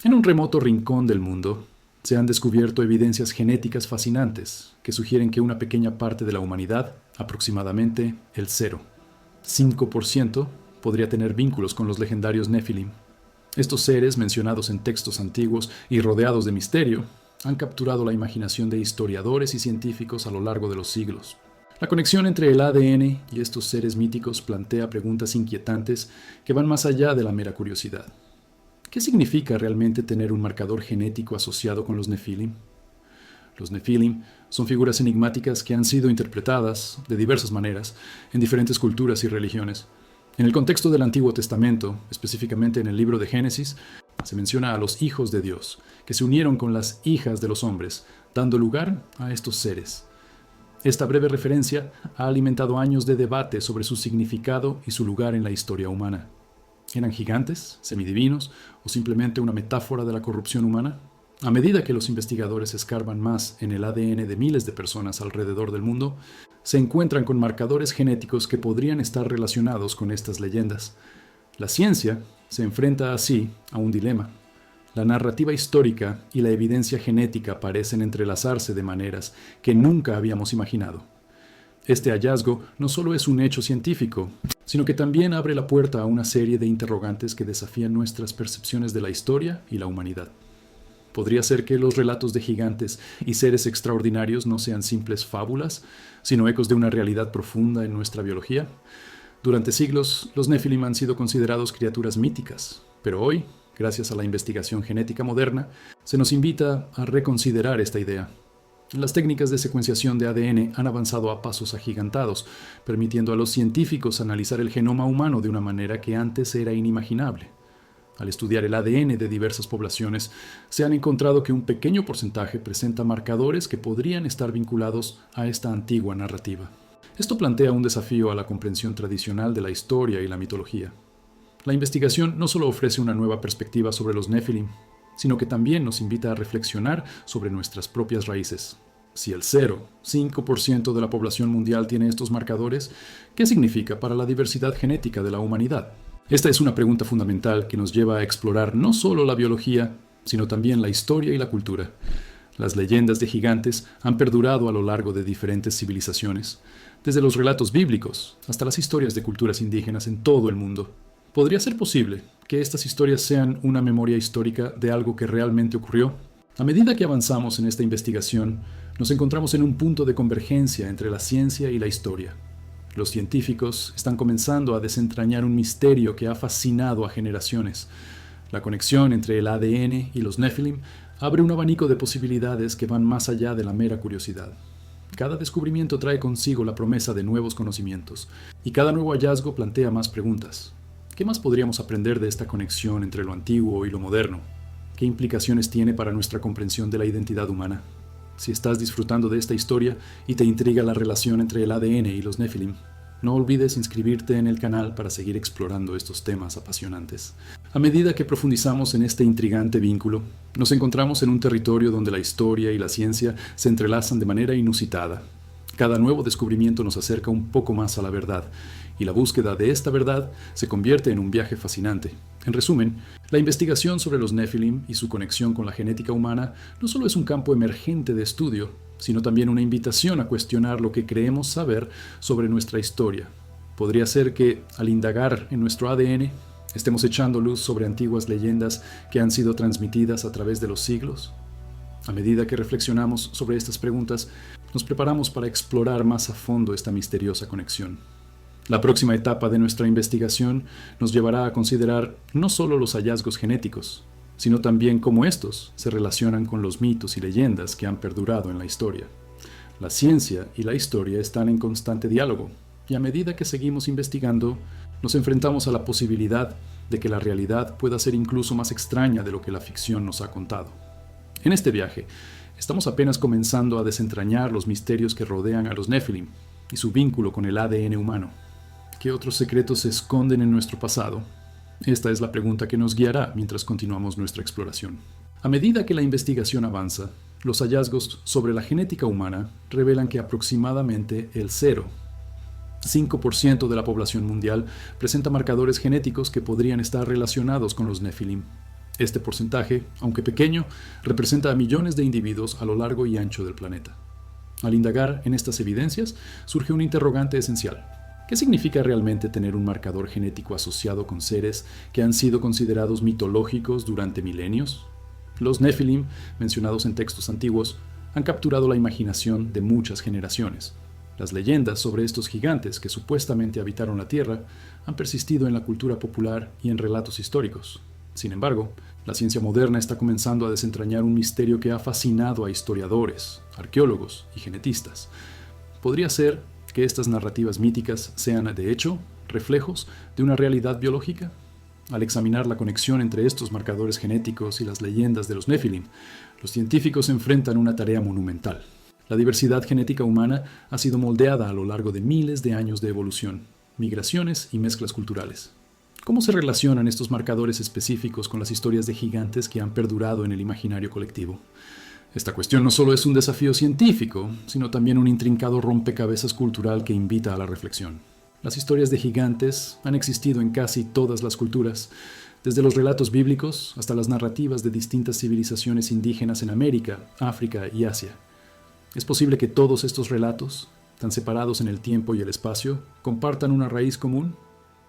En un remoto rincón del mundo, se han descubierto evidencias genéticas fascinantes que sugieren que una pequeña parte de la humanidad, aproximadamente el 0,5%, podría tener vínculos con los legendarios Nephilim. Estos seres, mencionados en textos antiguos y rodeados de misterio, han capturado la imaginación de historiadores y científicos a lo largo de los siglos. La conexión entre el ADN y estos seres míticos plantea preguntas inquietantes que van más allá de la mera curiosidad. ¿Qué significa realmente tener un marcador genético asociado con los Nephilim? Los Nephilim son figuras enigmáticas que han sido interpretadas de diversas maneras en diferentes culturas y religiones. En el contexto del Antiguo Testamento, específicamente en el libro de Génesis, se menciona a los hijos de Dios, que se unieron con las hijas de los hombres, dando lugar a estos seres. Esta breve referencia ha alimentado años de debate sobre su significado y su lugar en la historia humana. ¿Eran gigantes, semidivinos o simplemente una metáfora de la corrupción humana? A medida que los investigadores escarban más en el ADN de miles de personas alrededor del mundo, se encuentran con marcadores genéticos que podrían estar relacionados con estas leyendas. La ciencia se enfrenta así a un dilema. La narrativa histórica y la evidencia genética parecen entrelazarse de maneras que nunca habíamos imaginado. Este hallazgo no solo es un hecho científico, sino que también abre la puerta a una serie de interrogantes que desafían nuestras percepciones de la historia y la humanidad. ¿Podría ser que los relatos de gigantes y seres extraordinarios no sean simples fábulas, sino ecos de una realidad profunda en nuestra biología? Durante siglos, los Nephilim han sido considerados criaturas míticas, pero hoy, gracias a la investigación genética moderna, se nos invita a reconsiderar esta idea. Las técnicas de secuenciación de ADN han avanzado a pasos agigantados, permitiendo a los científicos analizar el genoma humano de una manera que antes era inimaginable. Al estudiar el ADN de diversas poblaciones, se han encontrado que un pequeño porcentaje presenta marcadores que podrían estar vinculados a esta antigua narrativa. Esto plantea un desafío a la comprensión tradicional de la historia y la mitología. La investigación no solo ofrece una nueva perspectiva sobre los Nephilim, sino que también nos invita a reflexionar sobre nuestras propias raíces. Si el 0,5% de la población mundial tiene estos marcadores, ¿qué significa para la diversidad genética de la humanidad? Esta es una pregunta fundamental que nos lleva a explorar no solo la biología, sino también la historia y la cultura. Las leyendas de gigantes han perdurado a lo largo de diferentes civilizaciones, desde los relatos bíblicos hasta las historias de culturas indígenas en todo el mundo. ¿Podría ser posible que estas historias sean una memoria histórica de algo que realmente ocurrió? A medida que avanzamos en esta investigación, nos encontramos en un punto de convergencia entre la ciencia y la historia. Los científicos están comenzando a desentrañar un misterio que ha fascinado a generaciones. La conexión entre el ADN y los Nephilim abre un abanico de posibilidades que van más allá de la mera curiosidad. Cada descubrimiento trae consigo la promesa de nuevos conocimientos, y cada nuevo hallazgo plantea más preguntas. ¿Qué más podríamos aprender de esta conexión entre lo antiguo y lo moderno? ¿Qué implicaciones tiene para nuestra comprensión de la identidad humana? Si estás disfrutando de esta historia y te intriga la relación entre el ADN y los Nephilim, no olvides inscribirte en el canal para seguir explorando estos temas apasionantes. A medida que profundizamos en este intrigante vínculo, nos encontramos en un territorio donde la historia y la ciencia se entrelazan de manera inusitada. Cada nuevo descubrimiento nos acerca un poco más a la verdad, y la búsqueda de esta verdad se convierte en un viaje fascinante. En resumen, la investigación sobre los Nephilim y su conexión con la genética humana no solo es un campo emergente de estudio, sino también una invitación a cuestionar lo que creemos saber sobre nuestra historia. Podría ser que, al indagar en nuestro ADN, estemos echando luz sobre antiguas leyendas que han sido transmitidas a través de los siglos. A medida que reflexionamos sobre estas preguntas, nos preparamos para explorar más a fondo esta misteriosa conexión. La próxima etapa de nuestra investigación nos llevará a considerar no solo los hallazgos genéticos, sino también cómo estos se relacionan con los mitos y leyendas que han perdurado en la historia. La ciencia y la historia están en constante diálogo, y a medida que seguimos investigando, nos enfrentamos a la posibilidad de que la realidad pueda ser incluso más extraña de lo que la ficción nos ha contado. En este viaje, estamos apenas comenzando a desentrañar los misterios que rodean a los Nephilim y su vínculo con el ADN humano. ¿Qué otros secretos se esconden en nuestro pasado? Esta es la pregunta que nos guiará mientras continuamos nuestra exploración. A medida que la investigación avanza, los hallazgos sobre la genética humana revelan que aproximadamente el 0,5% de la población mundial presenta marcadores genéticos que podrían estar relacionados con los Nephilim. Este porcentaje, aunque pequeño, representa a millones de individuos a lo largo y ancho del planeta. Al indagar en estas evidencias, surge un interrogante esencial. ¿Qué significa realmente tener un marcador genético asociado con seres que han sido considerados mitológicos durante milenios? Los Nephilim, mencionados en textos antiguos, han capturado la imaginación de muchas generaciones. Las leyendas sobre estos gigantes que supuestamente habitaron la Tierra han persistido en la cultura popular y en relatos históricos. Sin embargo, la ciencia moderna está comenzando a desentrañar un misterio que ha fascinado a historiadores, arqueólogos y genetistas. ¿Podría ser que estas narrativas míticas sean, de hecho, reflejos de una realidad biológica? Al examinar la conexión entre estos marcadores genéticos y las leyendas de los Nephilim, los científicos enfrentan una tarea monumental. La diversidad genética humana ha sido moldeada a lo largo de miles de años de evolución, migraciones y mezclas culturales. ¿Cómo se relacionan estos marcadores específicos con las historias de gigantes que han perdurado en el imaginario colectivo? Esta cuestión no solo es un desafío científico, sino también un intrincado rompecabezas cultural que invita a la reflexión. Las historias de gigantes han existido en casi todas las culturas, desde los relatos bíblicos hasta las narrativas de distintas civilizaciones indígenas en América, África y Asia. Es posible que todos estos relatos, tan separados en el tiempo y el espacio, compartan una raíz común.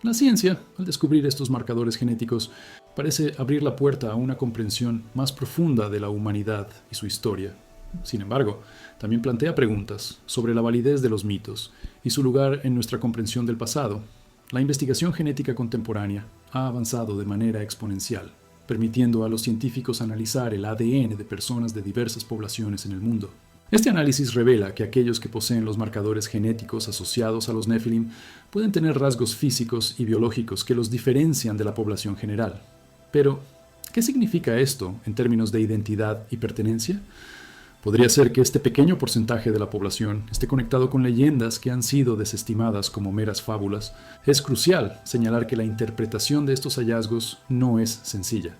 La ciencia, al descubrir estos marcadores genéticos, parece abrir la puerta a una comprensión más profunda de la humanidad y su historia. Sin embargo, también plantea preguntas sobre la validez de los mitos y su lugar en nuestra comprensión del pasado. La investigación genética contemporánea ha avanzado de manera exponencial, permitiendo a los científicos analizar el ADN de personas de diversas poblaciones en el mundo. Este análisis revela que aquellos que poseen los marcadores genéticos asociados a los Nephilim pueden tener rasgos físicos y biológicos que los diferencian de la población general. Pero, ¿qué significa esto en términos de identidad y pertenencia? Podría ser que este pequeño porcentaje de la población esté conectado con leyendas que han sido desestimadas como meras fábulas. Es crucial señalar que la interpretación de estos hallazgos no es sencilla.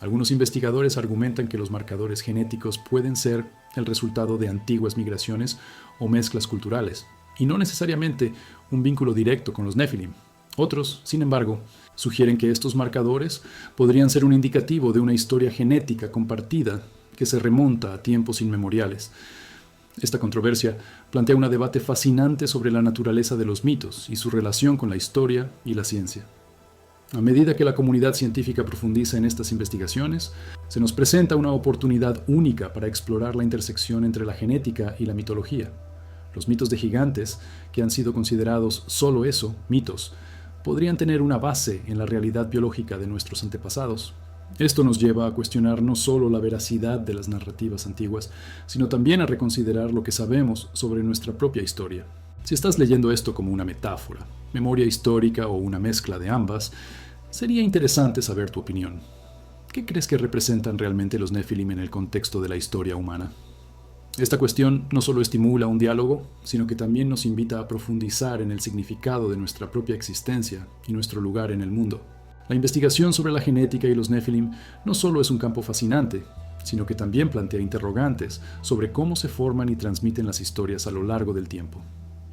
Algunos investigadores argumentan que los marcadores genéticos pueden ser el resultado de antiguas migraciones o mezclas culturales, y no necesariamente un vínculo directo con los Nephilim. Otros, sin embargo, sugieren que estos marcadores podrían ser un indicativo de una historia genética compartida que se remonta a tiempos inmemoriales. Esta controversia plantea un debate fascinante sobre la naturaleza de los mitos y su relación con la historia y la ciencia. A medida que la comunidad científica profundiza en estas investigaciones, se nos presenta una oportunidad única para explorar la intersección entre la genética y la mitología. Los mitos de gigantes, que han sido considerados solo eso, mitos, podrían tener una base en la realidad biológica de nuestros antepasados. Esto nos lleva a cuestionar no solo la veracidad de las narrativas antiguas, sino también a reconsiderar lo que sabemos sobre nuestra propia historia. Si estás leyendo esto como una metáfora, memoria histórica o una mezcla de ambas, sería interesante saber tu opinión. ¿Qué crees que representan realmente los Nephilim en el contexto de la historia humana? Esta cuestión no solo estimula un diálogo, sino que también nos invita a profundizar en el significado de nuestra propia existencia y nuestro lugar en el mundo. La investigación sobre la genética y los Nephilim no solo es un campo fascinante, sino que también plantea interrogantes sobre cómo se forman y transmiten las historias a lo largo del tiempo.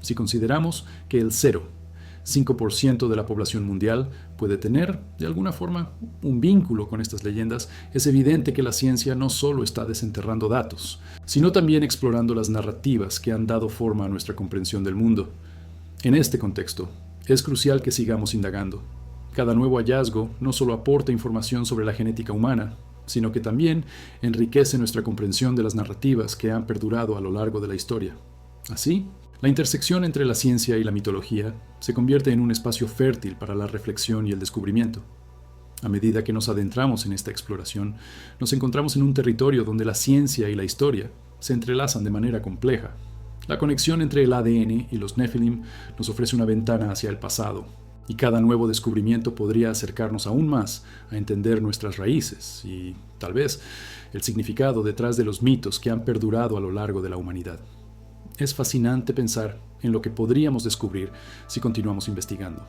Si consideramos que el 0,5% de la población mundial puede tener, de alguna forma, un vínculo con estas leyendas, es evidente que la ciencia no solo está desenterrando datos, sino también explorando las narrativas que han dado forma a nuestra comprensión del mundo. En este contexto, es crucial que sigamos indagando. Cada nuevo hallazgo no solo aporta información sobre la genética humana, sino que también enriquece nuestra comprensión de las narrativas que han perdurado a lo largo de la historia. Así, la intersección entre la ciencia y la mitología se convierte en un espacio fértil para la reflexión y el descubrimiento. A medida que nos adentramos en esta exploración, nos encontramos en un territorio donde la ciencia y la historia se entrelazan de manera compleja. La conexión entre el ADN y los Nephilim nos ofrece una ventana hacia el pasado, y cada nuevo descubrimiento podría acercarnos aún más a entender nuestras raíces y, tal vez, el significado detrás de los mitos que han perdurado a lo largo de la humanidad. Es fascinante pensar en lo que podríamos descubrir si continuamos investigando.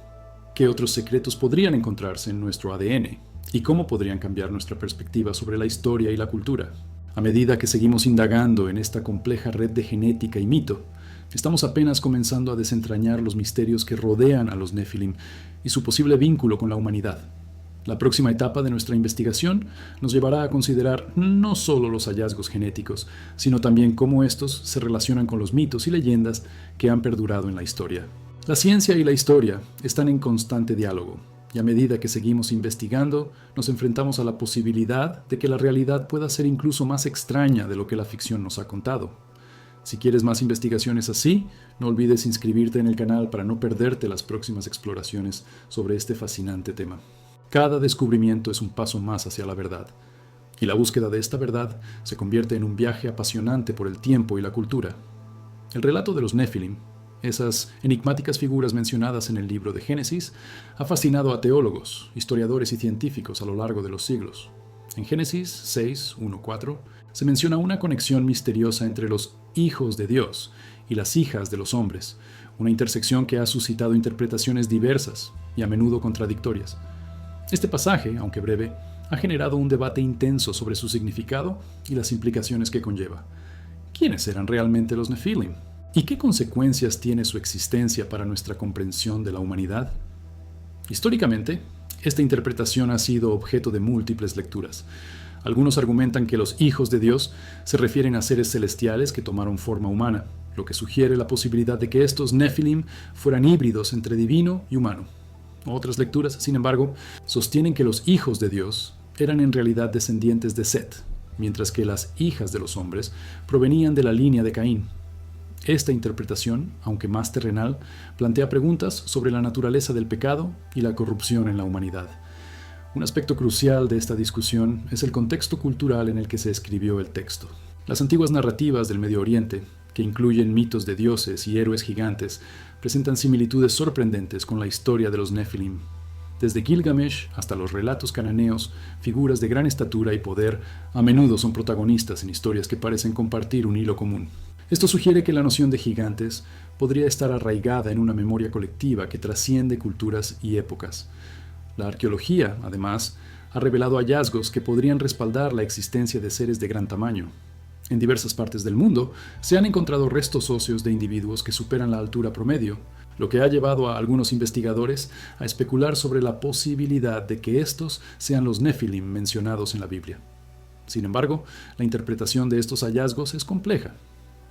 ¿Qué otros secretos podrían encontrarse en nuestro ADN? ¿Y cómo podrían cambiar nuestra perspectiva sobre la historia y la cultura? A medida que seguimos indagando en esta compleja red de genética y mito, estamos apenas comenzando a desentrañar los misterios que rodean a los Nephilim y su posible vínculo con la humanidad. La próxima etapa de nuestra investigación nos llevará a considerar no solo los hallazgos genéticos, sino también cómo estos se relacionan con los mitos y leyendas que han perdurado en la historia. La ciencia y la historia están en constante diálogo, y a medida que seguimos investigando, nos enfrentamos a la posibilidad de que la realidad pueda ser incluso más extraña de lo que la ficción nos ha contado. Si quieres más investigaciones así, no olvides inscribirte en el canal para no perderte las próximas exploraciones sobre este fascinante tema. Cada descubrimiento es un paso más hacia la verdad, y la búsqueda de esta verdad se convierte en un viaje apasionante por el tiempo y la cultura. El relato de los Nefilim, esas enigmáticas figuras mencionadas en el libro de Génesis, ha fascinado a teólogos, historiadores y científicos a lo largo de los siglos. En Génesis 6, 1-4, se menciona una conexión misteriosa entre los hijos de Dios y las hijas de los hombres, una intersección que ha suscitado interpretaciones diversas y a menudo contradictorias. Este pasaje, aunque breve, ha generado un debate intenso sobre su significado y las implicaciones que conlleva. ¿Quiénes eran realmente los Nefilim? ¿Y qué consecuencias tiene su existencia para nuestra comprensión de la humanidad? Históricamente, esta interpretación ha sido objeto de múltiples lecturas. Algunos argumentan que los hijos de Dios se refieren a seres celestiales que tomaron forma humana, lo que sugiere la posibilidad de que estos Nefilim fueran híbridos entre divino y humano. Otras lecturas, sin embargo, sostienen que los hijos de Dios eran en realidad descendientes de Set, mientras que las hijas de los hombres provenían de la línea de Caín. Esta interpretación, aunque más terrenal, plantea preguntas sobre la naturaleza del pecado y la corrupción en la humanidad. Un aspecto crucial de esta discusión es el contexto cultural en el que se escribió el texto. Las antiguas narrativas del Medio Oriente, que incluyen mitos de dioses y héroes gigantes, presentan similitudes sorprendentes con la historia de los Nefilim. Desde Gilgamesh hasta los relatos cananeos, figuras de gran estatura y poder a menudo son protagonistas en historias que parecen compartir un hilo común. Esto sugiere que la noción de gigantes podría estar arraigada en una memoria colectiva que trasciende culturas y épocas. La arqueología, además, ha revelado hallazgos que podrían respaldar la existencia de seres de gran tamaño. En diversas partes del mundo se han encontrado restos óseos de individuos que superan la altura promedio, lo que ha llevado a algunos investigadores a especular sobre la posibilidad de que estos sean los Nefilim mencionados en la Biblia. Sin embargo, la interpretación de estos hallazgos es compleja.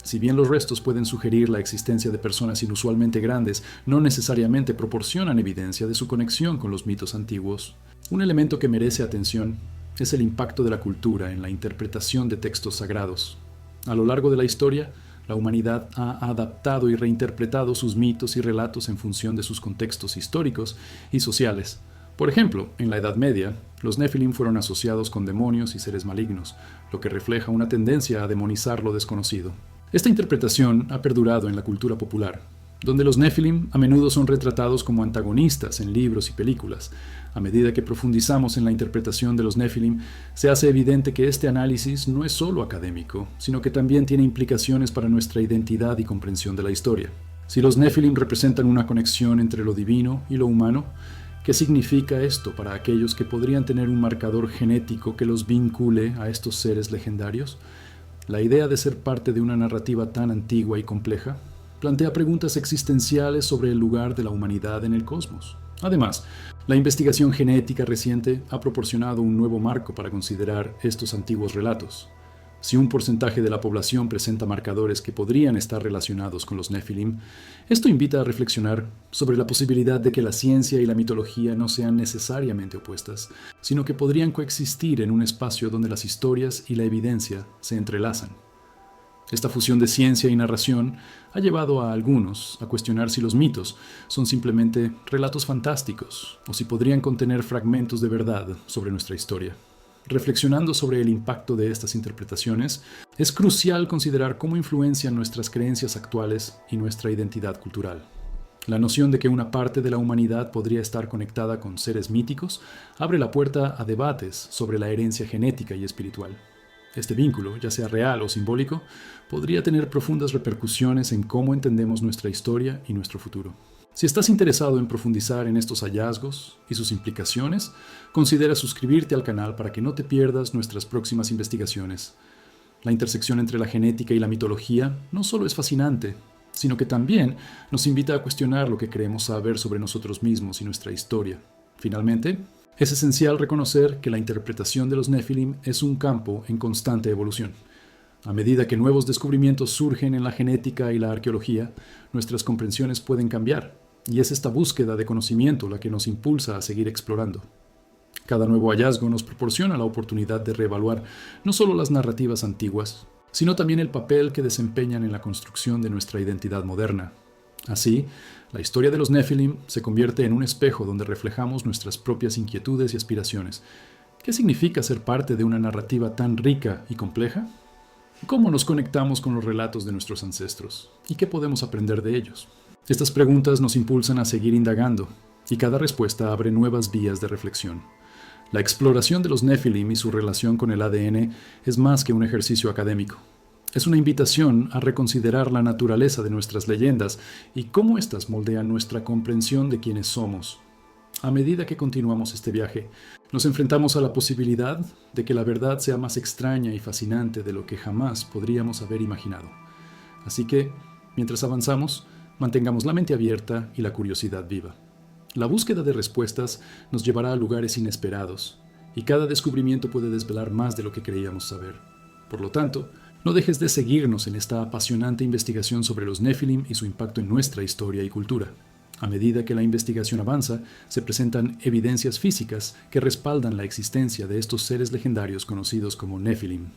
Si bien los restos pueden sugerir la existencia de personas inusualmente grandes, no necesariamente proporcionan evidencia de su conexión con los mitos antiguos. Un elemento que merece atención es el impacto de la cultura en la interpretación de textos sagrados. A lo largo de la historia, la humanidad ha adaptado y reinterpretado sus mitos y relatos en función de sus contextos históricos y sociales. Por ejemplo, en la Edad Media, los Nefilim fueron asociados con demonios y seres malignos, lo que refleja una tendencia a demonizar lo desconocido. Esta interpretación ha perdurado en la cultura popular, donde los Nefilim a menudo son retratados como antagonistas en libros y películas. A medida que profundizamos en la interpretación de los Nefilim, se hace evidente que este análisis no es solo académico, sino que también tiene implicaciones para nuestra identidad y comprensión de la historia. Si los Nefilim representan una conexión entre lo divino y lo humano, ¿qué significa esto para aquellos que podrían tener un marcador genético que los vincule a estos seres legendarios? La idea de ser parte de una narrativa tan antigua y compleja plantea preguntas existenciales sobre el lugar de la humanidad en el cosmos. Además, la investigación genética reciente ha proporcionado un nuevo marco para considerar estos antiguos relatos. Si un porcentaje de la población presenta marcadores que podrían estar relacionados con los Nefilim, esto invita a reflexionar sobre la posibilidad de que la ciencia y la mitología no sean necesariamente opuestas, sino que podrían coexistir en un espacio donde las historias y la evidencia se entrelazan. Esta fusión de ciencia y narración ha llevado a algunos a cuestionar si los mitos son simplemente relatos fantásticos o si podrían contener fragmentos de verdad sobre nuestra historia. Reflexionando sobre el impacto de estas interpretaciones, es crucial considerar cómo influencian nuestras creencias actuales y nuestra identidad cultural. La noción de que una parte de la humanidad podría estar conectada con seres míticos abre la puerta a debates sobre la herencia genética y espiritual. Este vínculo, ya sea real o simbólico, podría tener profundas repercusiones en cómo entendemos nuestra historia y nuestro futuro. Si estás interesado en profundizar en estos hallazgos y sus implicaciones, considera suscribirte al canal para que no te pierdas nuestras próximas investigaciones. La intersección entre la genética y la mitología no solo es fascinante, sino que también nos invita a cuestionar lo que creemos saber sobre nosotros mismos y nuestra historia. Finalmente, Es esencial reconocer que la interpretación de los Nefilim es un campo en constante evolución. A medida que nuevos descubrimientos surgen en la genética y la arqueología, nuestras comprensiones pueden cambiar, y es esta búsqueda de conocimiento la que nos impulsa a seguir explorando. Cada nuevo hallazgo nos proporciona la oportunidad de reevaluar no solo las narrativas antiguas, sino también el papel que desempeñan en la construcción de nuestra identidad moderna. Así, la historia de los Nefilim se convierte en un espejo donde reflejamos nuestras propias inquietudes y aspiraciones. ¿Qué significa ser parte de una narrativa tan rica y compleja? ¿Cómo nos conectamos con los relatos de nuestros ancestros? ¿Y qué podemos aprender de ellos? Estas preguntas nos impulsan a seguir indagando, y cada respuesta abre nuevas vías de reflexión. La exploración de los Nefilim y su relación con el ADN es más que un ejercicio académico. Es una invitación a reconsiderar la naturaleza de nuestras leyendas y cómo éstas moldean nuestra comprensión de quiénes somos. A medida que continuamos este viaje, nos enfrentamos a la posibilidad de que la verdad sea más extraña y fascinante de lo que jamás podríamos haber imaginado. Así que, mientras avanzamos, mantengamos la mente abierta y la curiosidad viva. La búsqueda de respuestas nos llevará a lugares inesperados, y cada descubrimiento puede desvelar más de lo que creíamos saber. Por lo tanto, no dejes de seguirnos en esta apasionante investigación sobre los Nefilim y su impacto en nuestra historia y cultura. A medida que la investigación avanza, se presentan evidencias físicas que respaldan la existencia de estos seres legendarios conocidos como Nefilim.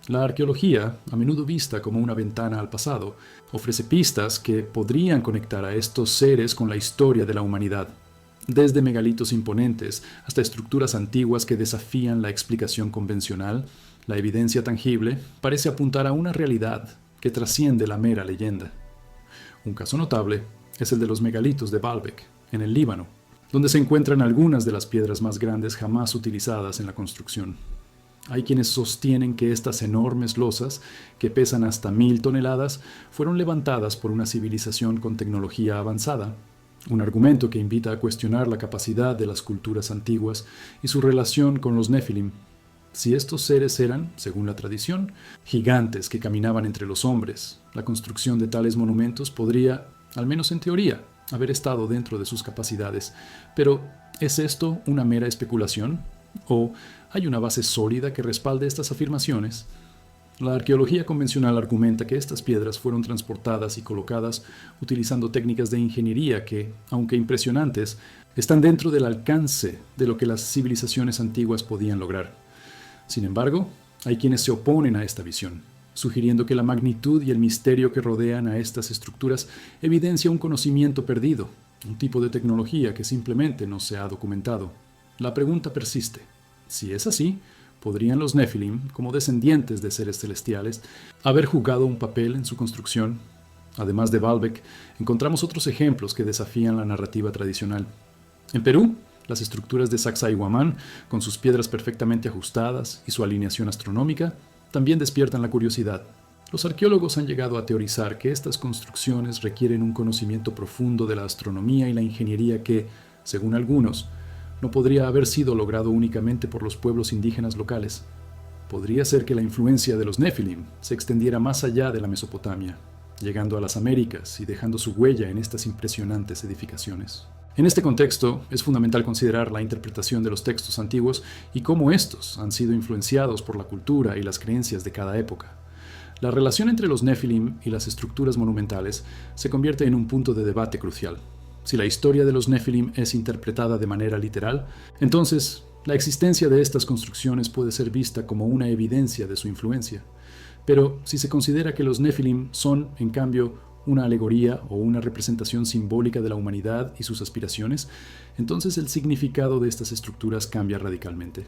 La arqueología, a menudo vista como una ventana al pasado, ofrece pistas que podrían conectar a estos seres con la historia de la humanidad. Desde megalitos imponentes hasta estructuras antiguas que desafían la explicación convencional, la evidencia tangible parece apuntar a una realidad que trasciende la mera leyenda. Un caso notable es el de los megalitos de Baalbek, en el Líbano, donde se encuentran algunas de las piedras más grandes jamás utilizadas en la construcción. Hay quienes sostienen que estas enormes losas, que pesan hasta 1000 toneladas, fueron levantadas por una civilización con tecnología avanzada, un argumento que invita a cuestionar la capacidad de las culturas antiguas y su relación con los Nefilim. Si estos seres eran, según la tradición, gigantes que caminaban entre los hombres, la construcción de tales monumentos podría, al menos en teoría, haber estado dentro de sus capacidades. Pero, ¿es esto una mera especulación? ¿O hay una base sólida que respalde estas afirmaciones? La arqueología convencional argumenta que estas piedras fueron transportadas y colocadas utilizando técnicas de ingeniería que, aunque impresionantes, están dentro del alcance de lo que las civilizaciones antiguas podían lograr. Sin embargo, hay quienes se oponen a esta visión, sugiriendo que la magnitud y el misterio que rodean a estas estructuras evidencia un conocimiento perdido, un tipo de tecnología que simplemente no se ha documentado. La pregunta persiste. Si es así, ¿podrían los Nefilim, como descendientes de seres celestiales, haber jugado un papel en su construcción? Además de Baalbek, encontramos otros ejemplos que desafían la narrativa tradicional. En Perú, las estructuras de Sacsayhuamán, con sus piedras perfectamente ajustadas y su alineación astronómica, también despiertan la curiosidad. Los arqueólogos han llegado a teorizar que estas construcciones requieren un conocimiento profundo de la astronomía y la ingeniería que, según algunos, no podría haber sido logrado únicamente por los pueblos indígenas locales. Podría ser que la influencia de los Nefilim se extendiera más allá de la Mesopotamia, llegando a las Américas y dejando su huella en estas impresionantes edificaciones. En este contexto, es fundamental considerar la interpretación de los textos antiguos y cómo estos han sido influenciados por la cultura y las creencias de cada época. La relación entre los Nefilim y las estructuras monumentales se convierte en un punto de debate crucial. Si la historia de los Nefilim es interpretada de manera literal, entonces la existencia de estas construcciones puede ser vista como una evidencia de su influencia. Pero si se considera que los Nefilim son, en cambio, una alegoría o una representación simbólica de la humanidad y sus aspiraciones, entonces el significado de estas estructuras cambia radicalmente.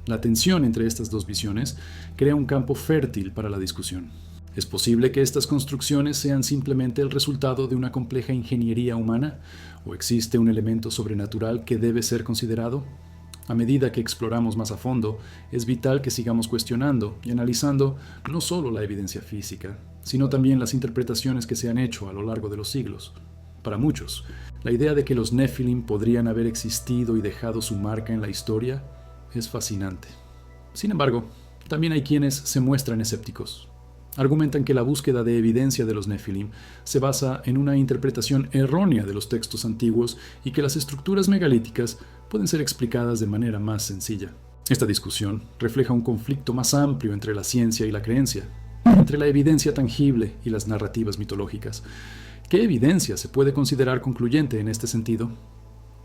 La tensión entre estas dos visiones crea un campo fértil para la discusión. ¿Es posible que estas construcciones sean simplemente el resultado de una compleja ingeniería humana? ¿O existe un elemento sobrenatural que debe ser considerado? A medida que exploramos más a fondo, es vital que sigamos cuestionando y analizando no solo la evidencia física, sino también las interpretaciones que se han hecho a lo largo de los siglos. Para muchos, la idea de que los Nefilim podrían haber existido y dejado su marca en la historia es fascinante. Sin embargo, también hay quienes se muestran escépticos. Argumentan que la búsqueda de evidencia de los Nefilim se basa en una interpretación errónea de los textos antiguos y que las estructuras megalíticas pueden ser explicadas de manera más sencilla. Esta discusión refleja un conflicto más amplio entre la ciencia y la creencia, entre la evidencia tangible y las narrativas mitológicas. ¿Qué evidencia se puede considerar concluyente en este sentido?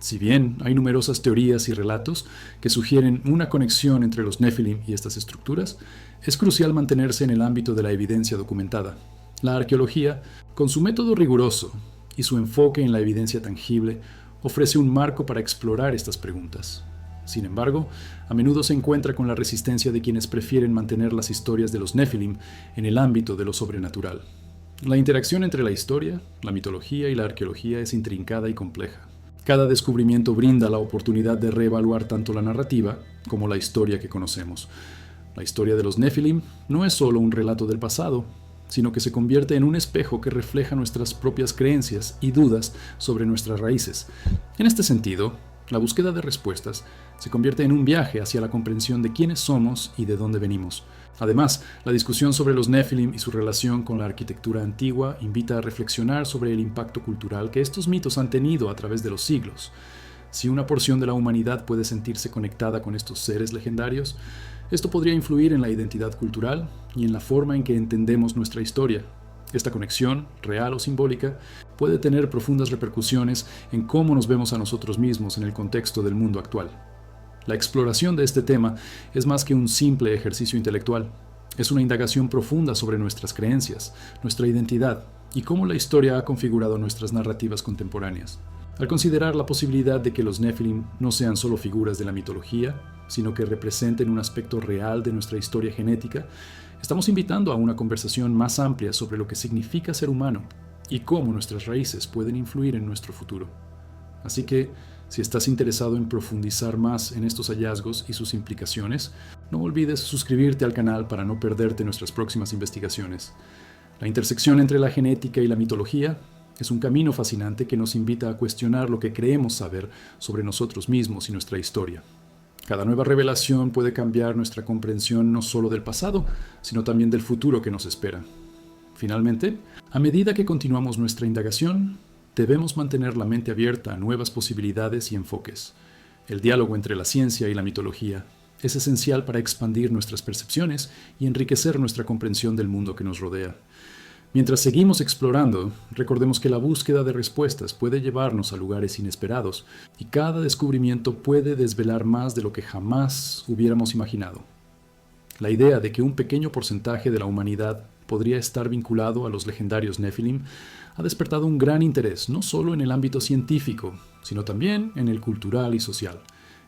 Si bien hay numerosas teorías y relatos que sugieren una conexión entre los Nephilim y estas estructuras, es crucial mantenerse en el ámbito de la evidencia documentada. La arqueología, con su método riguroso y su enfoque en la evidencia tangible, ofrece un marco para explorar estas preguntas. Sin embargo, a menudo se encuentra con la resistencia de quienes prefieren mantener las historias de los Nephilim en el ámbito de lo sobrenatural. La interacción entre la historia, la mitología y la arqueología es intrincada y compleja. Cada descubrimiento brinda la oportunidad de reevaluar tanto la narrativa como la historia que conocemos. La historia de los Nephilim no es solo un relato del pasado, sino que se convierte en un espejo que refleja nuestras propias creencias y dudas sobre nuestras raíces. En este sentido, la búsqueda de respuestas se convierte en un viaje hacia la comprensión de quiénes somos y de dónde venimos. Además, la discusión sobre los Nephilim y su relación con la arquitectura antigua invita a reflexionar sobre el impacto cultural que estos mitos han tenido a través de los siglos. Si una porción de la humanidad puede sentirse conectada con estos seres legendarios, esto podría influir en la identidad cultural y en la forma en que entendemos nuestra historia. Esta conexión, real o simbólica, puede tener profundas repercusiones en cómo nos vemos a nosotros mismos en el contexto del mundo actual. La exploración de este tema es más que un simple ejercicio intelectual. Es una indagación profunda sobre nuestras creencias, nuestra identidad y cómo la historia ha configurado nuestras narrativas contemporáneas. Al considerar la posibilidad de que los Nephilim no sean solo figuras de la mitología, sino que representen un aspecto real de nuestra historia genética, estamos invitando a una conversación más amplia sobre lo que significa ser humano y cómo nuestras raíces pueden influir en nuestro futuro. Así que, si estás interesado en profundizar más en estos hallazgos y sus implicaciones, no olvides suscribirte al canal para no perderte nuestras próximas investigaciones. La intersección entre la genética y la mitología es un camino fascinante que nos invita a cuestionar lo que creemos saber sobre nosotros mismos y nuestra historia. Cada nueva revelación puede cambiar nuestra comprensión no solo del pasado, sino también del futuro que nos espera. Finalmente, a medida que continuamos nuestra indagación, debemos mantener la mente abierta a nuevas posibilidades y enfoques. El diálogo entre la ciencia y la mitología es esencial para expandir nuestras percepciones y enriquecer nuestra comprensión del mundo que nos rodea. Mientras seguimos explorando, recordemos que la búsqueda de respuestas puede llevarnos a lugares inesperados y cada descubrimiento puede desvelar más de lo que jamás hubiéramos imaginado. La idea de que un pequeño porcentaje de la humanidad podría estar vinculado a los legendarios Nephilim ha despertado un gran interés no solo en el ámbito científico, sino también en el cultural y social.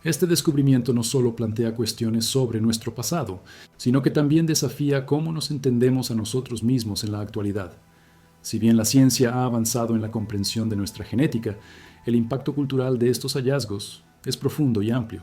Este descubrimiento no solo plantea cuestiones sobre nuestro pasado, sino que también desafía cómo nos entendemos a nosotros mismos en la actualidad. Si bien la ciencia ha avanzado en la comprensión de nuestra genética, el impacto cultural de estos hallazgos es profundo y amplio.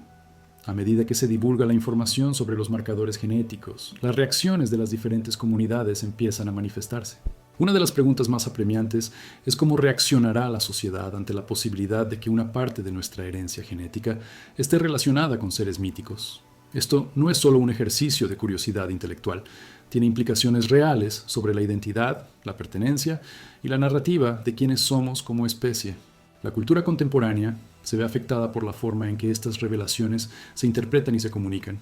A medida que se divulga la información sobre los marcadores genéticos, las reacciones de las diferentes comunidades empiezan a manifestarse. Una de las preguntas más apremiantes es cómo reaccionará la sociedad ante la posibilidad de que una parte de nuestra herencia genética esté relacionada con seres míticos. Esto no es solo un ejercicio de curiosidad intelectual, tiene implicaciones reales sobre la identidad, la pertenencia y la narrativa de quiénes somos como especie. La cultura contemporánea se ve afectada por la forma en que estas revelaciones se interpretan y se comunican.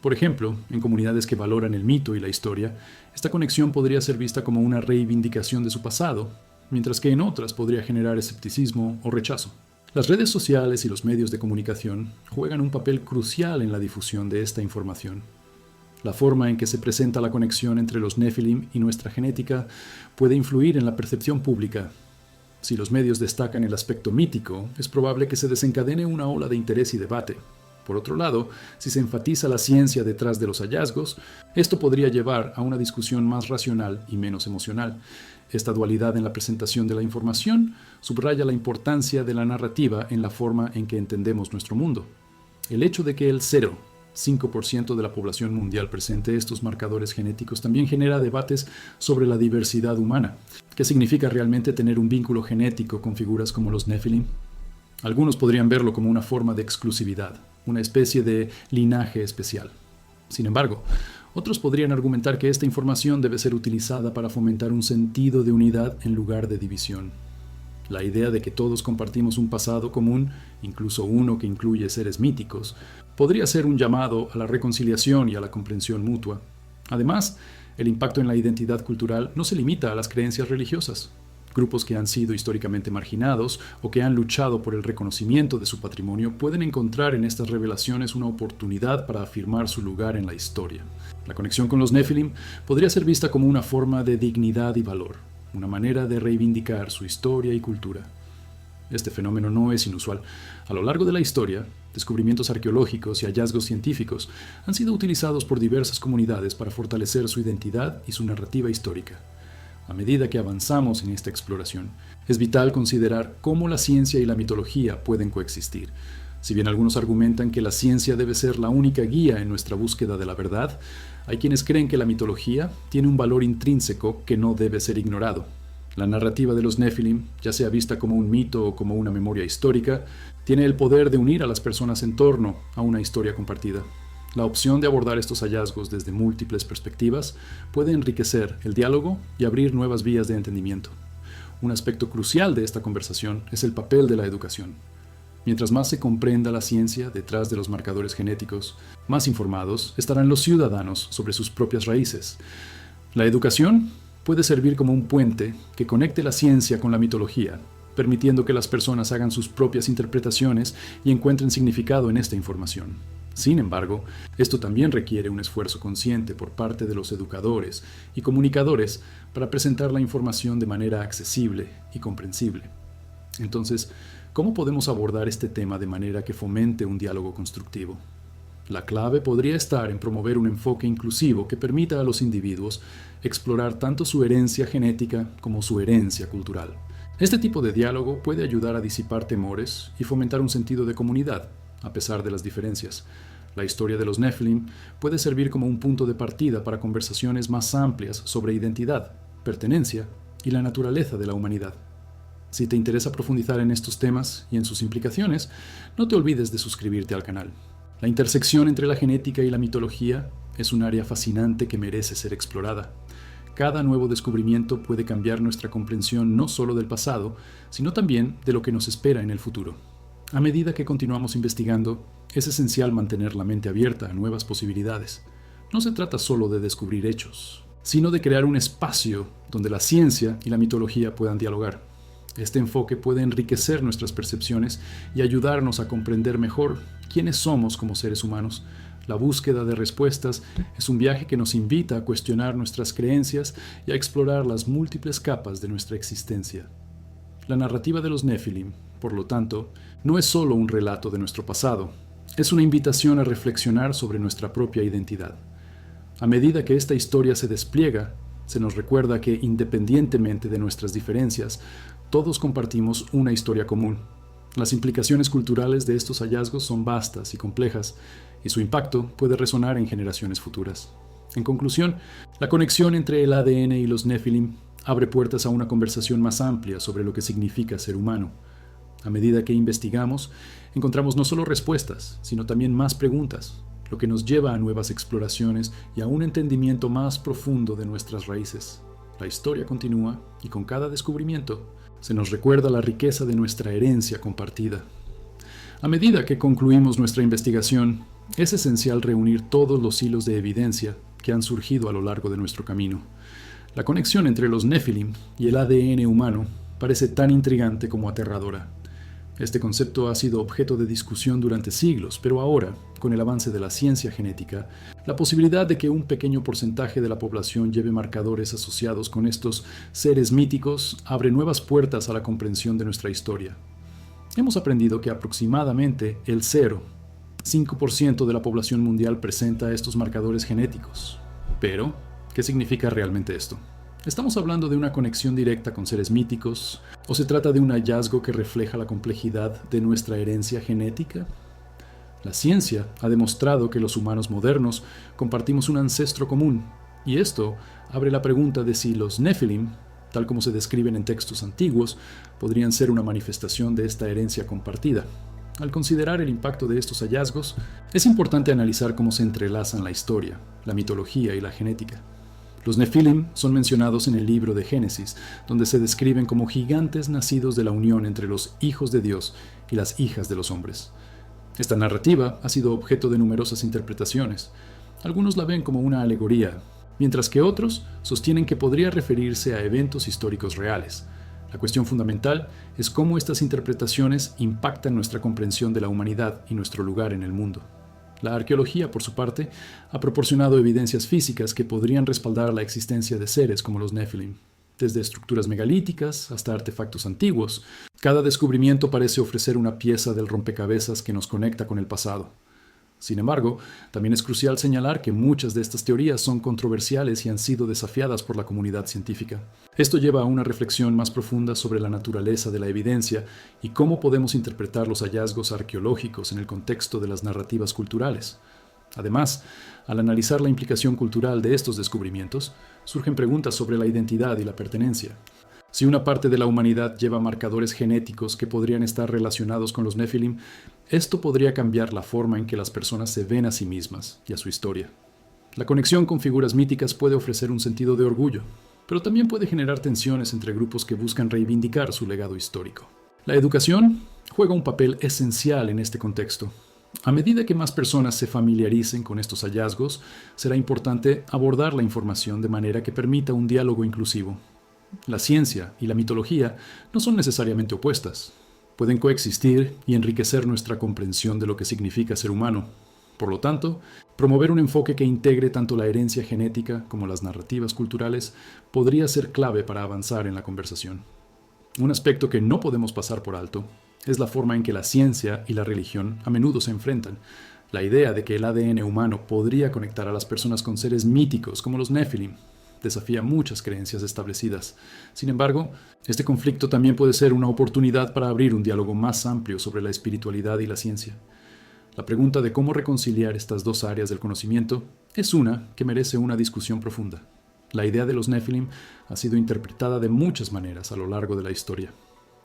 Por ejemplo, en comunidades que valoran el mito y la historia, esta conexión podría ser vista como una reivindicación de su pasado, mientras que en otras podría generar escepticismo o rechazo. Las redes sociales y los medios de comunicación juegan un papel crucial en la difusión de esta información. La forma en que se presenta la conexión entre los Nephilim y nuestra genética puede influir en la percepción pública. Si los medios destacan el aspecto mítico, es probable que se desencadene una ola de interés y debate. Por otro lado, si se enfatiza la ciencia detrás de los hallazgos, esto podría llevar a una discusión más racional y menos emocional. Esta dualidad en la presentación de la información subraya la importancia de la narrativa en la forma en que entendemos nuestro mundo. El hecho de que el 0,5% de la población mundial presente estos marcadores genéticos también genera debates sobre la diversidad humana. ¿Qué significa realmente tener un vínculo genético con figuras como los Nephilim? Algunos podrían verlo como una forma de exclusividad, una especie de linaje especial. Sin embargo, otros podrían argumentar que esta información debe ser utilizada para fomentar un sentido de unidad en lugar de división. La idea de que todos compartimos un pasado común, incluso uno que incluye seres míticos, podría ser un llamado a la reconciliación y a la comprensión mutua. Además, el impacto en la identidad cultural no se limita a las creencias religiosas. Grupos que han sido históricamente marginados o que han luchado por el reconocimiento de su patrimonio pueden encontrar en estas revelaciones una oportunidad para afirmar su lugar en la historia. La conexión con los Nephilim podría ser vista como una forma de dignidad y valor, una manera de reivindicar su historia y cultura. Este fenómeno no es inusual. A lo largo de la historia, descubrimientos arqueológicos y hallazgos científicos han sido utilizados por diversas comunidades para fortalecer su identidad y su narrativa histórica. A medida que avanzamos en esta exploración, es vital considerar cómo la ciencia y la mitología pueden coexistir. Si bien algunos argumentan que la ciencia debe ser la única guía en nuestra búsqueda de la verdad, hay quienes creen que la mitología tiene un valor intrínseco que no debe ser ignorado. La narrativa de los Nephilim, ya sea vista como un mito o como una memoria histórica, tiene el poder de unir a las personas en torno a una historia compartida. La opción de abordar estos hallazgos desde múltiples perspectivas puede enriquecer el diálogo y abrir nuevas vías de entendimiento. Un aspecto crucial de esta conversación es el papel de la educación. Mientras más se comprenda la ciencia detrás de los marcadores genéticos, más informados estarán los ciudadanos sobre sus propias raíces. La educación puede servir como un puente que conecte la ciencia con la mitología, permitiendo que las personas hagan sus propias interpretaciones y encuentren significado en esta información. Sin embargo, esto también requiere un esfuerzo consciente por parte de los educadores y comunicadores para presentar la información de manera accesible y comprensible. Entonces, ¿cómo podemos abordar este tema de manera que fomente un diálogo constructivo? La clave podría estar en promover un enfoque inclusivo que permita a los individuos explorar tanto su herencia genética como su herencia cultural. Este tipo de diálogo puede ayudar a disipar temores y fomentar un sentido de comunidad, a pesar de las diferencias. La historia de los Nephilim puede servir como un punto de partida para conversaciones más amplias sobre identidad, pertenencia y la naturaleza de la humanidad. Si te interesa profundizar en estos temas y en sus implicaciones, no te olvides de suscribirte al canal. La intersección entre la genética y la mitología es un área fascinante que merece ser explorada. Cada nuevo descubrimiento puede cambiar nuestra comprensión no solo del pasado, sino también de lo que nos espera en el futuro. A medida que continuamos investigando, es esencial mantener la mente abierta a nuevas posibilidades. No se trata solo de descubrir hechos, sino de crear un espacio donde la ciencia y la mitología puedan dialogar. Este enfoque puede enriquecer nuestras percepciones y ayudarnos a comprender mejor quiénes somos como seres humanos. La búsqueda de respuestas es un viaje que nos invita a cuestionar nuestras creencias y a explorar las múltiples capas de nuestra existencia. La narrativa de los Nephilim, por lo tanto, no es solo un relato de nuestro pasado, es una invitación a reflexionar sobre nuestra propia identidad. A medida que esta historia se despliega, se nos recuerda que, independientemente de nuestras diferencias, todos compartimos una historia común. Las implicaciones culturales de estos hallazgos son vastas y complejas, y su impacto puede resonar en generaciones futuras. En conclusión, la conexión entre el ADN y los Nephilim abre puertas a una conversación más amplia sobre lo que significa ser humano. A medida que investigamos, encontramos no solo respuestas, sino también más preguntas, lo que nos lleva a nuevas exploraciones y a un entendimiento más profundo de nuestras raíces. La historia continúa y con cada descubrimiento se nos recuerda la riqueza de nuestra herencia compartida. A medida que concluimos nuestra investigación, es esencial reunir todos los hilos de evidencia que han surgido a lo largo de nuestro camino. La conexión entre los Nephilim y el ADN humano parece tan intrigante como aterradora. Este concepto ha sido objeto de discusión durante siglos, pero ahora, con el avance de la ciencia genética, la posibilidad de que un pequeño porcentaje de la población lleve marcadores asociados con estos seres míticos abre nuevas puertas a la comprensión de nuestra historia. Hemos aprendido que aproximadamente el 0,5% de la población mundial presenta estos marcadores genéticos. Pero, ¿qué significa realmente esto? ¿Estamos hablando de una conexión directa con seres míticos? ¿O se trata de un hallazgo que refleja la complejidad de nuestra herencia genética? La ciencia ha demostrado que los humanos modernos compartimos un ancestro común, y esto abre la pregunta de si los Nephilim, tal como se describen en textos antiguos, podrían ser una manifestación de esta herencia compartida. Al considerar el impacto de estos hallazgos, es importante analizar cómo se entrelazan la historia, la mitología y la genética. Los Nefilim son mencionados en el libro de Génesis, donde se describen como gigantes nacidos de la unión entre los hijos de Dios y las hijas de los hombres. Esta narrativa ha sido objeto de numerosas interpretaciones. Algunos la ven como una alegoría, mientras que otros sostienen que podría referirse a eventos históricos reales. La cuestión fundamental es cómo estas interpretaciones impactan nuestra comprensión de la humanidad y nuestro lugar en el mundo. La arqueología, por su parte, ha proporcionado evidencias físicas que podrían respaldar la existencia de seres como los Nefilim. Desde estructuras megalíticas hasta artefactos antiguos, cada descubrimiento parece ofrecer una pieza del rompecabezas que nos conecta con el pasado. Sin embargo, también es crucial señalar que muchas de estas teorías son controversiales y han sido desafiadas por la comunidad científica. Esto lleva a una reflexión más profunda sobre la naturaleza de la evidencia y cómo podemos interpretar los hallazgos arqueológicos en el contexto de las narrativas culturales. Además, al analizar la implicación cultural de estos descubrimientos, surgen preguntas sobre la identidad y la pertenencia. Si una parte de la humanidad lleva marcadores genéticos que podrían estar relacionados con los Nefilim, esto podría cambiar la forma en que las personas se ven a sí mismas y a su historia. La conexión con figuras míticas puede ofrecer un sentido de orgullo, pero también puede generar tensiones entre grupos que buscan reivindicar su legado histórico. La educación juega un papel esencial en este contexto. A medida que más personas se familiaricen con estos hallazgos, será importante abordar la información de manera que permita un diálogo inclusivo. La ciencia y la mitología no son necesariamente opuestas. Pueden coexistir y enriquecer nuestra comprensión de lo que significa ser humano. Por lo tanto, promover un enfoque que integre tanto la herencia genética como las narrativas culturales podría ser clave para avanzar en la conversación. Un aspecto que no podemos pasar por alto es la forma en que la ciencia y la religión a menudo se enfrentan. La idea de que el ADN humano podría conectar a las personas con seres míticos como los Nefilim desafía muchas creencias establecidas. Sin embargo, este conflicto también puede ser una oportunidad para abrir un diálogo más amplio sobre la espiritualidad y la ciencia. La pregunta de cómo reconciliar estas dos áreas del conocimiento es una que merece una discusión profunda. La idea de los Nefilim ha sido interpretada de muchas maneras a lo largo de la historia.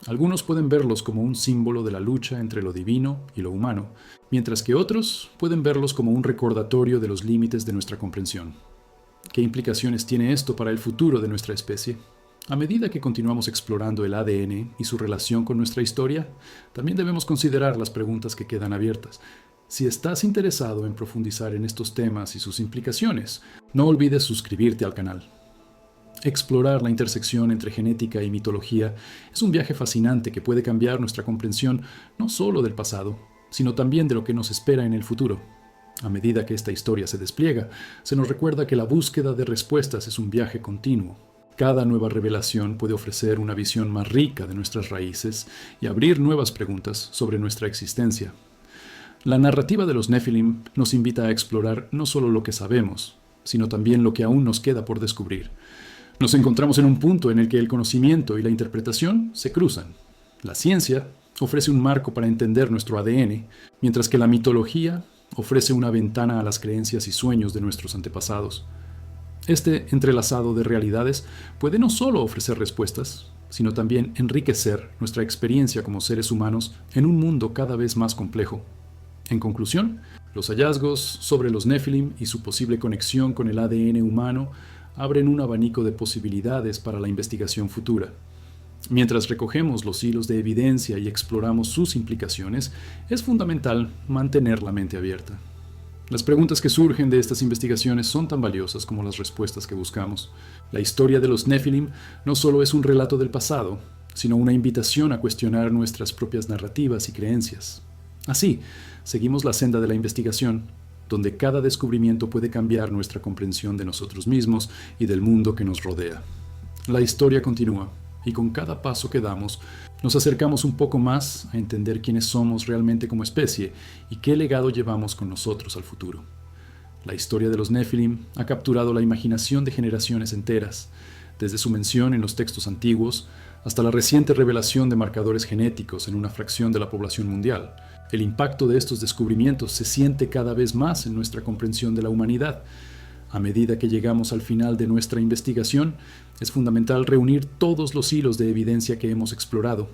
Algunos pueden verlos como un símbolo de la lucha entre lo divino y lo humano, mientras que otros pueden verlos como un recordatorio de los límites de nuestra comprensión. ¿Qué implicaciones tiene esto para el futuro de nuestra especie? A medida que continuamos explorando el ADN y su relación con nuestra historia, también debemos considerar las preguntas que quedan abiertas. Si estás interesado en profundizar en estos temas y sus implicaciones, no olvides suscribirte al canal. Explorar la intersección entre genética y mitología es un viaje fascinante que puede cambiar nuestra comprensión no solo del pasado, sino también de lo que nos espera en el futuro. A medida que esta historia se despliega, se nos recuerda que la búsqueda de respuestas es un viaje continuo. Cada nueva revelación puede ofrecer una visión más rica de nuestras raíces y abrir nuevas preguntas sobre nuestra existencia. La narrativa de los Nefilim nos invita a explorar no solo lo que sabemos, sino también lo que aún nos queda por descubrir. Nos encontramos en un punto en el que el conocimiento y la interpretación se cruzan. La ciencia ofrece un marco para entender nuestro ADN, mientras que la mitología ofrece una ventana a las creencias y sueños de nuestros antepasados. Este entrelazado de realidades puede no solo ofrecer respuestas, sino también enriquecer nuestra experiencia como seres humanos en un mundo cada vez más complejo. En conclusión, los hallazgos sobre los Nefilim y su posible conexión con el ADN humano abren un abanico de posibilidades para la investigación futura. Mientras recogemos los hilos de evidencia y exploramos sus implicaciones, es fundamental mantener la mente abierta. Las preguntas que surgen de estas investigaciones son tan valiosas como las respuestas que buscamos. La historia de los Nefilim no solo es un relato del pasado, sino una invitación a cuestionar nuestras propias narrativas y creencias. Así, seguimos la senda de la investigación, donde cada descubrimiento puede cambiar nuestra comprensión de nosotros mismos y del mundo que nos rodea. La historia continúa, y con cada paso que damos, nos acercamos un poco más a entender quiénes somos realmente como especie y qué legado llevamos con nosotros al futuro. La historia de los Nefilim ha capturado la imaginación de generaciones enteras, desde su mención en los textos antiguos hasta la reciente revelación de marcadores genéticos en una fracción de la población mundial. El impacto de estos descubrimientos se siente cada vez más en nuestra comprensión de la humanidad. A medida que llegamos al final de nuestra investigación, es fundamental reunir todos los hilos de evidencia que hemos explorado.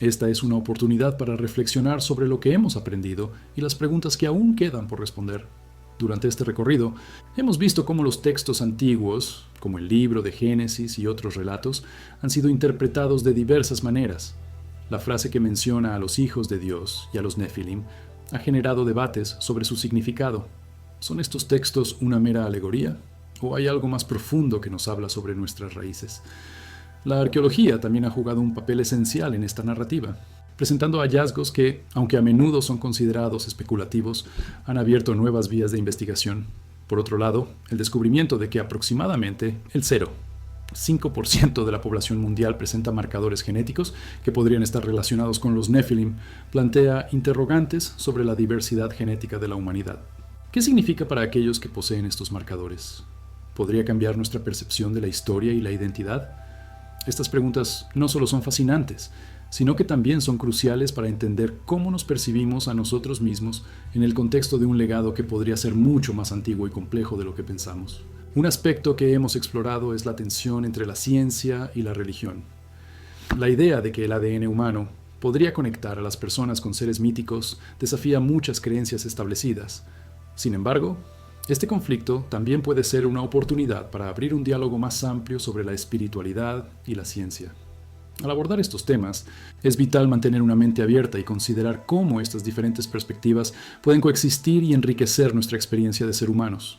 Esta es una oportunidad para reflexionar sobre lo que hemos aprendido y las preguntas que aún quedan por responder. Durante este recorrido, hemos visto cómo los textos antiguos, como el libro de Génesis y otros relatos, han sido interpretados de diversas maneras. La frase que menciona a los hijos de Dios y a los Nefilim ha generado debates sobre su significado. ¿Son estos textos una mera alegoría? ¿O hay algo más profundo que nos habla sobre nuestras raíces? La arqueología también ha jugado un papel esencial en esta narrativa, presentando hallazgos que, aunque a menudo son considerados especulativos, han abierto nuevas vías de investigación. Por otro lado, el descubrimiento de que aproximadamente el 0,5% de la población mundial presenta marcadores genéticos que podrían estar relacionados con los Nefilim plantea interrogantes sobre la diversidad genética de la humanidad. ¿Qué significa para aquellos que poseen estos marcadores? ¿Podría cambiar nuestra percepción de la historia y la identidad? Estas preguntas no solo son fascinantes, sino que también son cruciales para entender cómo nos percibimos a nosotros mismos en el contexto de un legado que podría ser mucho más antiguo y complejo de lo que pensamos. Un aspecto que hemos explorado es la tensión entre la ciencia y la religión. La idea de que el ADN humano podría conectar a las personas con seres míticos desafía muchas creencias establecidas. Sin embargo, este conflicto también puede ser una oportunidad para abrir un diálogo más amplio sobre la espiritualidad y la ciencia. Al abordar estos temas, es vital mantener una mente abierta y considerar cómo estas diferentes perspectivas pueden coexistir y enriquecer nuestra experiencia de ser humanos.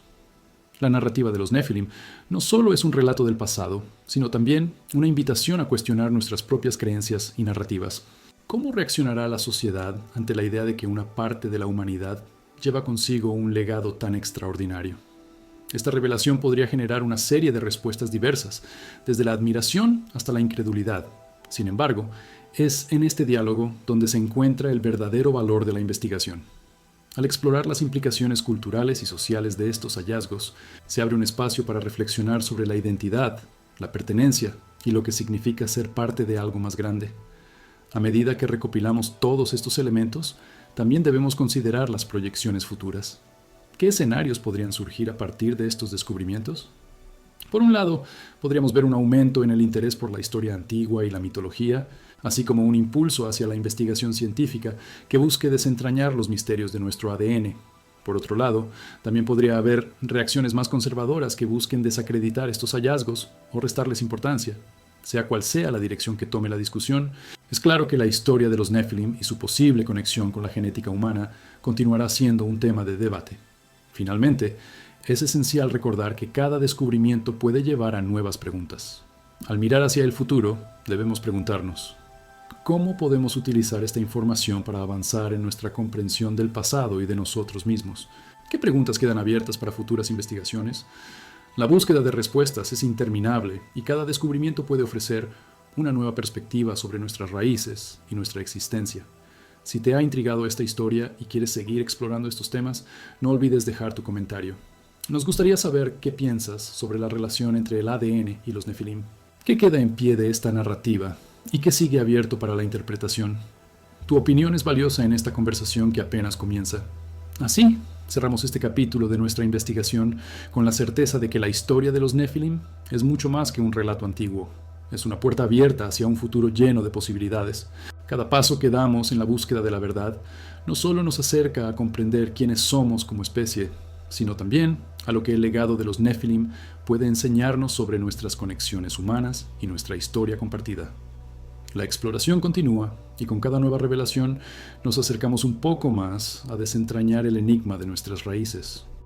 La narrativa de los Nefilim no solo es un relato del pasado, sino también una invitación a cuestionar nuestras propias creencias y narrativas. ¿Cómo reaccionará la sociedad ante la idea de que una parte de la humanidad lleva consigo un legado tan extraordinario? Esta revelación podría generar una serie de respuestas diversas, desde la admiración hasta la incredulidad. Sin embargo, es en este diálogo donde se encuentra el verdadero valor de la investigación. Al explorar las implicaciones culturales y sociales de estos hallazgos, se abre un espacio para reflexionar sobre la identidad, la pertenencia y lo que significa ser parte de algo más grande. A medida que recopilamos todos estos elementos, también debemos considerar las proyecciones futuras. ¿Qué escenarios podrían surgir a partir de estos descubrimientos? Por un lado, podríamos ver un aumento en el interés por la historia antigua y la mitología, así como un impulso hacia la investigación científica que busque desentrañar los misterios de nuestro ADN. Por otro lado, también podría haber reacciones más conservadoras que busquen desacreditar estos hallazgos o restarles importancia. Sea cual sea la dirección que tome la discusión, es claro que la historia de los Nefilim y su posible conexión con la genética humana continuará siendo un tema de debate. Finalmente, es esencial recordar que cada descubrimiento puede llevar a nuevas preguntas. Al mirar hacia el futuro, debemos preguntarnos, ¿cómo podemos utilizar esta información para avanzar en nuestra comprensión del pasado y de nosotros mismos? ¿Qué preguntas quedan abiertas para futuras investigaciones? La búsqueda de respuestas es interminable y cada descubrimiento puede ofrecer una nueva perspectiva sobre nuestras raíces y nuestra existencia. Si te ha intrigado esta historia y quieres seguir explorando estos temas, no olvides dejar tu comentario. Nos gustaría saber qué piensas sobre la relación entre el ADN y los Nefilim. ¿Qué queda en pie de esta narrativa y qué sigue abierto para la interpretación? Tu opinión es valiosa en esta conversación que apenas comienza. Así, cerramos este capítulo de nuestra investigación con la certeza de que la historia de los Nefilim es mucho más que un relato antiguo. Es una puerta abierta hacia un futuro lleno de posibilidades. Cada paso que damos en la búsqueda de la verdad no solo nos acerca a comprender quiénes somos como especie, sino también a lo que el legado de los Nefilim puede enseñarnos sobre nuestras conexiones humanas y nuestra historia compartida. La exploración continúa y con cada nueva revelación nos acercamos un poco más a desentrañar el enigma de nuestras raíces.